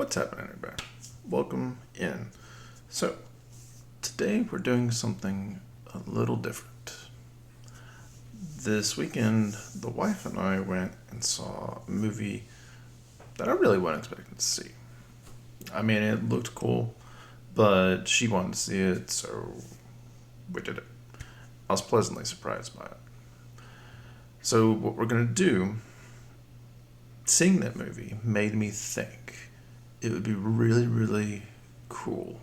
What's happening, everybody? Welcome in. So, today we're doing something a little different. This weekend, the wife and I went and saw a movie that I really wasn't expecting to see. I mean, it looked cool, but she wanted to see it, so we did it. I was pleasantly surprised by it. So, what we're going to do, seeing that movie made me think it would be really, really cool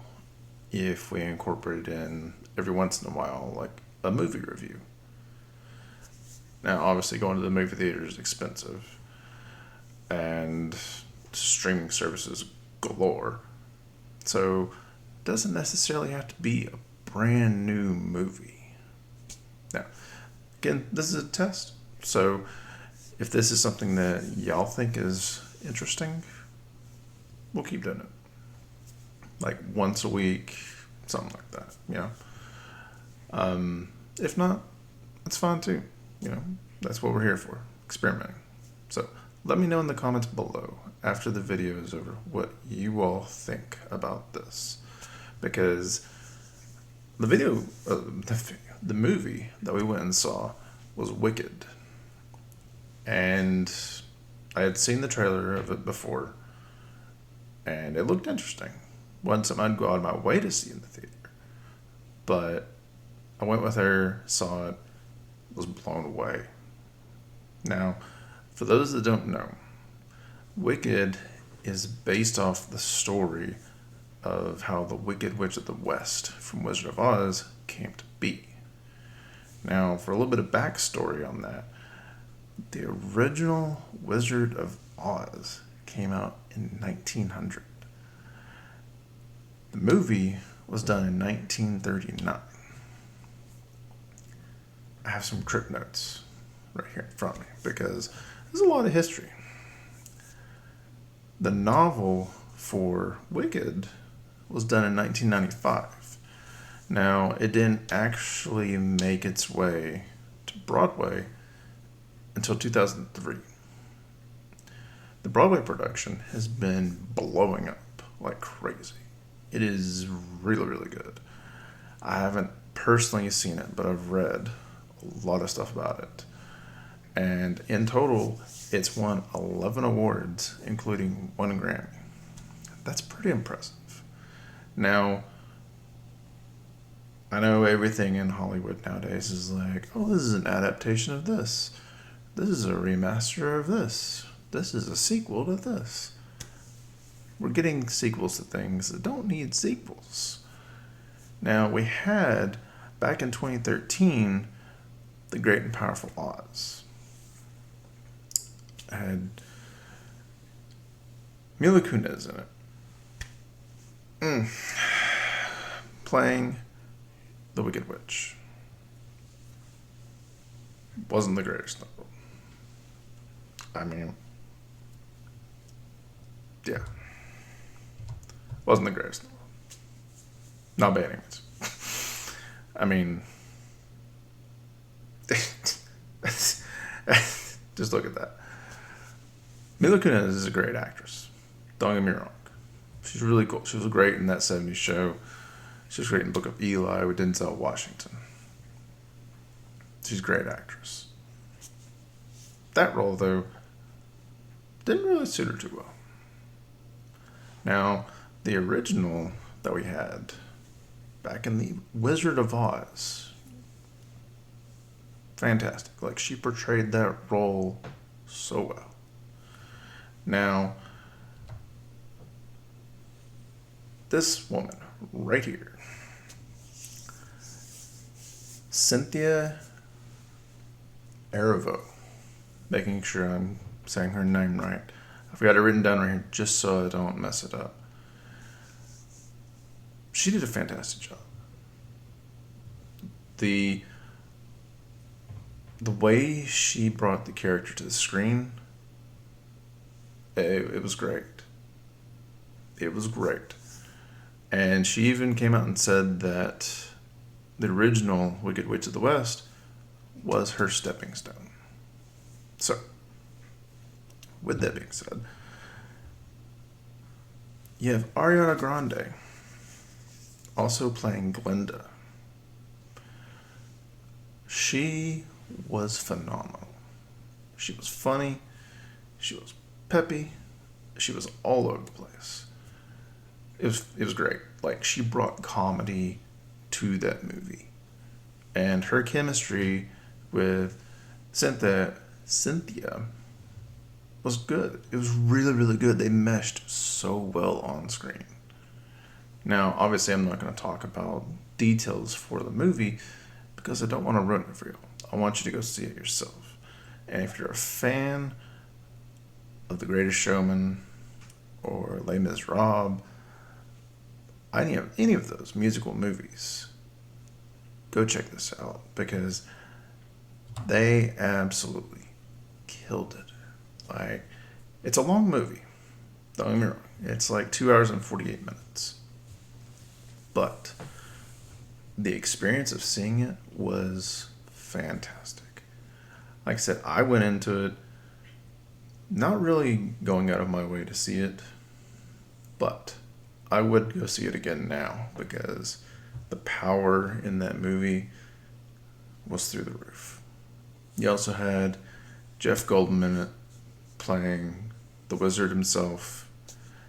if we incorporated in every once in a while, like a movie review. Now, obviously, going to the movie theater is expensive, and streaming services galore. So, it doesn't necessarily have to be a brand new movie. Now, again, this is a test. So, if this is something that y'all think is interesting, we'll keep doing it. Like once a week, something like that, If not, it's fine too. That's what we're here for, experimenting. So let me know in the comments below after the video is over what you all think about this. Because the movie that we went and saw was Wicked. And I had seen the trailer of it before, and it looked interesting. Wasn't something I'd go out of my way to see in the theater. But I went with her, saw it, was blown away. Now, for those that don't know, Wicked is based off the story of how the Wicked Witch of the West from Wizard of Oz came to be. Now, for a little bit of backstory on that, the original Wizard of Oz came out in 1900. The movie was done in 1939. I have some crypt notes right here in front of me because there's a lot of history. The novel for Wicked was done in 1995. Now, it didn't actually make its way to Broadway until 2003. The Broadway production has been blowing up like crazy. It is really, really good. I haven't personally seen it, but I've read a lot of stuff about it. And in total, it's won 11 awards, including 1 Grammy. That's pretty impressive. Now, I know everything in Hollywood nowadays is like, oh, this is an adaptation of this. This is a remaster of this. This is a sequel to this. We're getting sequels to things that don't need sequels. Now, we had, back in 2013, The Great and Powerful Oz. It had Mila Kunis in it. Playing the Wicked Witch. Wasn't the greatest in the world. I mean, yeah. Wasn't the greatest in the world. Not by any means. I mean, just look at that. Mila Kunis is a great actress. Don't get me wrong. She's really cool. She was great in that 70s show. She was great in Book of Eli with Denzel Washington. She's a great actress. That role, though, didn't really suit her too well. Now, the original that we had back in the Wizard of Oz, fantastic. Like, she portrayed that role so well. Now, this woman right here, Cynthia Erivo, making sure I'm saying her name right. I've got it written down right here just so I don't mess it up. She did a fantastic job. The way she brought the character to the screen, it was great. It was great. And she even came out and said that the original Wicked Witch of the West was her stepping stone. So, with that being said, You have Ariana Grande also playing Glinda. She was phenomenal. She was funny. She was peppy. She was all over the place. It was great. Like, she brought comedy to that movie, and her chemistry with Cynthia was good. It was really, really good. They meshed so well on screen. Now, obviously, I'm not going to talk about details for the movie because I don't want to ruin it for you. I want you to go see it yourself. And if you're a fan of The Greatest Showman or Les Miserables, any of those musical movies, go check this out because they absolutely killed it. Like, it's a long movie. Don't get me wrong. It's like 2 hours and 48 minutes. But the experience of seeing it was fantastic. Like I said, I went into it not really going out of my way to see it, but I would go see it again now because the power in that movie was through the roof. You also had Jeff Goldblum in it playing the wizard himself.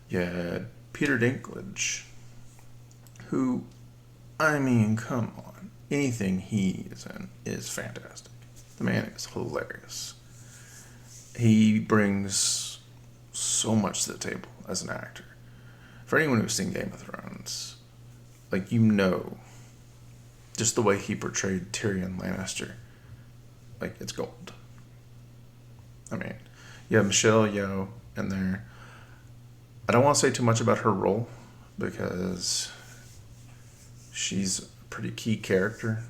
You had Peter Dinklage, who, I mean, come on. Anything he is in is fantastic. The man is hilarious. He brings so much to the table as an actor. For anyone who's seen Game of Thrones, like, you know, just the way he portrayed Tyrion Lannister, like, it's gold. I mean, you have Michelle Yeoh in there. I don't want to say too much about her role because she's a pretty key character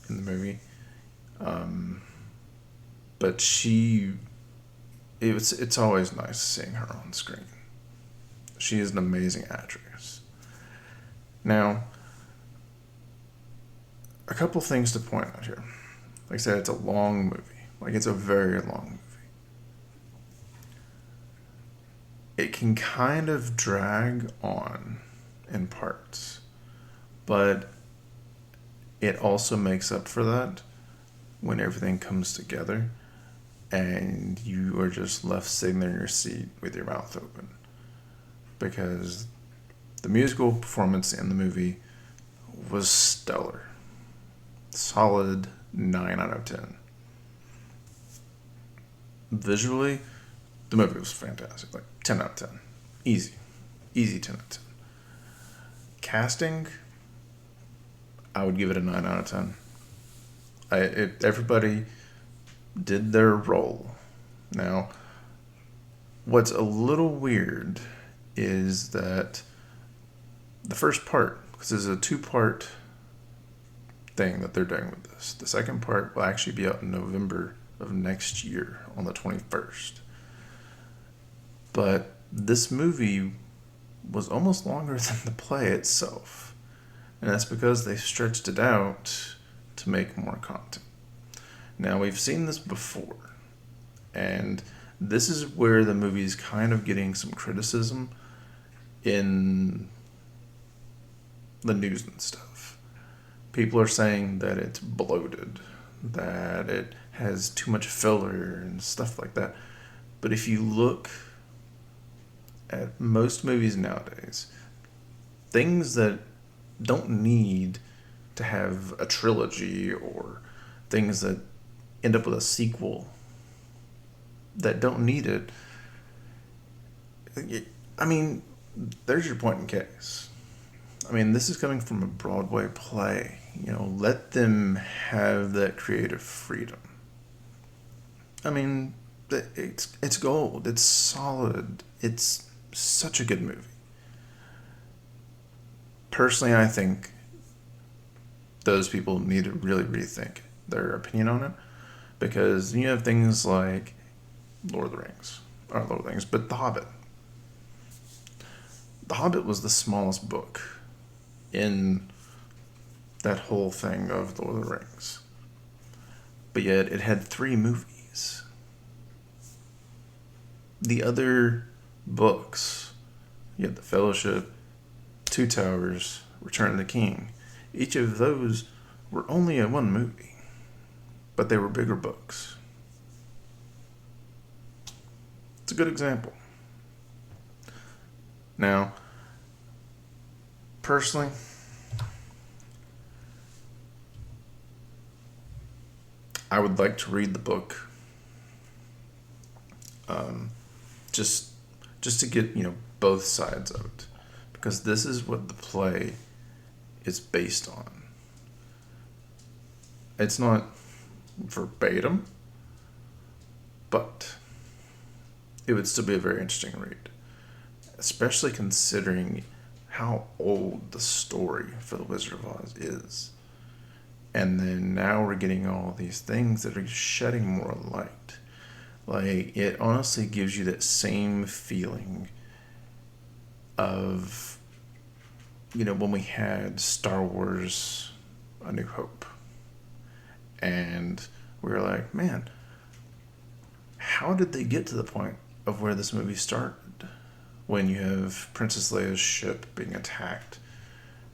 in the movie. But it's always nice seeing her on screen. She is an amazing actress. Now, a couple things to point out here. Like I said, it's a long movie. Like, it's a very long movie. It can kind of drag on in parts, but it also makes up for that when everything comes together and you are just left sitting there in your seat with your mouth open. Because the musical performance in the movie was stellar. Solid 9 out of 10. Visually, the movie was fantastic. Like 10 out of 10. Easy. Easy 10 out of 10. Casting, I would give it a 9 out of 10. Everybody did their role. Now, what's a little weird is that the first part, because there's a 2-part thing that they're doing with this. The second part will actually be out in November of next year on the 21st. But this movie was almost longer than the play itself. And that's because they stretched it out to make more content. Now, we've seen this before, and this is where the movie's kind of getting some criticism in the news and stuff. People are saying that it's bloated, that it has too much filler and stuff like that. But if you look at most movies nowadays, things that don't need to have a trilogy or things that end up with a sequel that don't need it, I mean, there's your point in case. I mean, this is coming from a Broadway play. You know, let them have that creative freedom. I mean, it's gold. It's solid. It's such a good movie. Personally, I think those people need to really rethink their opinion on it, because you have things like Lord of the Rings, but The Hobbit. The Hobbit was the smallest book in that whole thing of Lord of the Rings, but yet it had 3 movies. The other books You had The Fellowship, Two Towers, Return of the King. Each of those were only in one movie, but they were bigger books. It's a good example. Now, personally, I would like to read the book, just to get both sides of it, because this is what the play is based on. It's not verbatim, but it would still be a very interesting read, especially considering how old the story for The Wizard of Oz is. And then now we're getting all these things that are shedding more light. Like, it honestly gives you that same feeling of, when we had Star Wars A New Hope. And we were like, man, how did they get to the point of where this movie started? When you have Princess Leia's ship being attacked,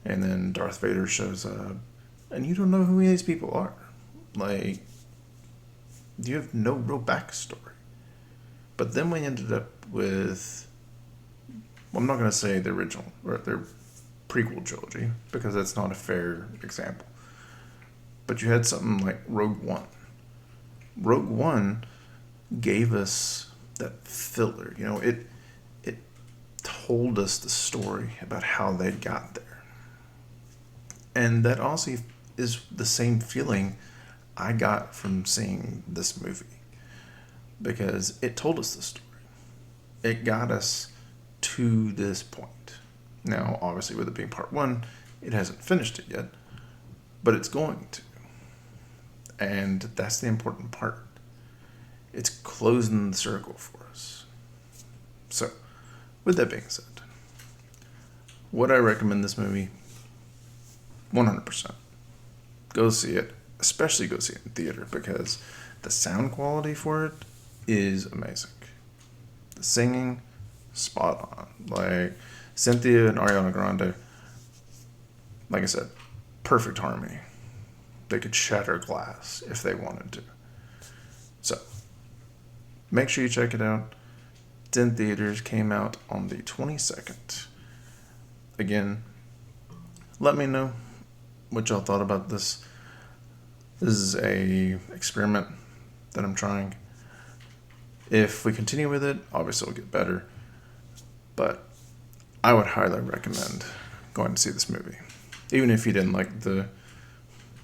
and then Darth Vader shows up, and you don't know who these people are. Like, you have no real backstory. But then we ended up with, I'm not going to say the original, or their prequel trilogy, because that's not a fair example. But you had something like Rogue One. Rogue One gave us that filler. It told us the story about how they got there. And that also is the same feeling I got from seeing this movie, because it told us the story. It got us to this point. Now, obviously, with it being part one, it hasn't finished it yet, but it's going to. And that's the important part. It's closing the circle for us. So, with that being said, would I recommend this movie? 100%. Go see it. Especially go see it in theater, because the sound quality for it is amazing. The singing, spot on. Like, Cynthia and Ariana Grande, like I said, perfect harmony. They could shatter glass if they wanted to. So, make sure you check it out. It's in theaters, came out on the 22nd. Again, let me know what y'all thought about this. This is a experiment that I'm trying. If we continue with it, obviously it'll get better. But I would highly recommend going to see this movie. Even if you didn't like the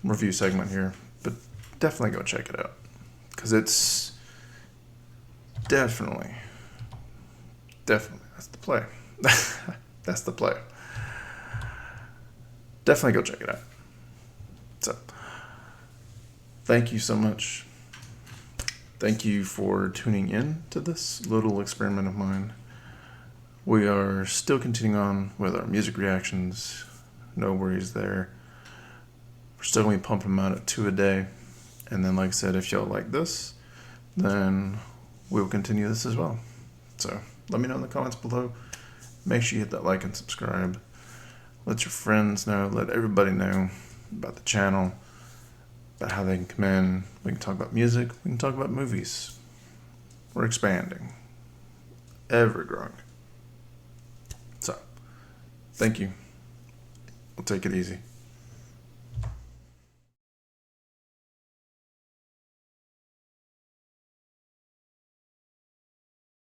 review segment here. But definitely go check it out. Because it's definitely, that's the play. That's the play. Definitely go check it out. So, thank you so much. Thank you for tuning in to this little experiment of mine. We are still continuing on with our music reactions. No worries there. We're still going to be pumping them out at 2 a day. And then, like I said, if y'all like this, then we will continue this as well. So, let me know in the comments below. Make sure you hit that like and subscribe. Let your friends know. Let everybody know about the channel, about how they can come in. We can talk about music. We can talk about movies. We're expanding. Ever growing. So, thank you. We'll take it easy.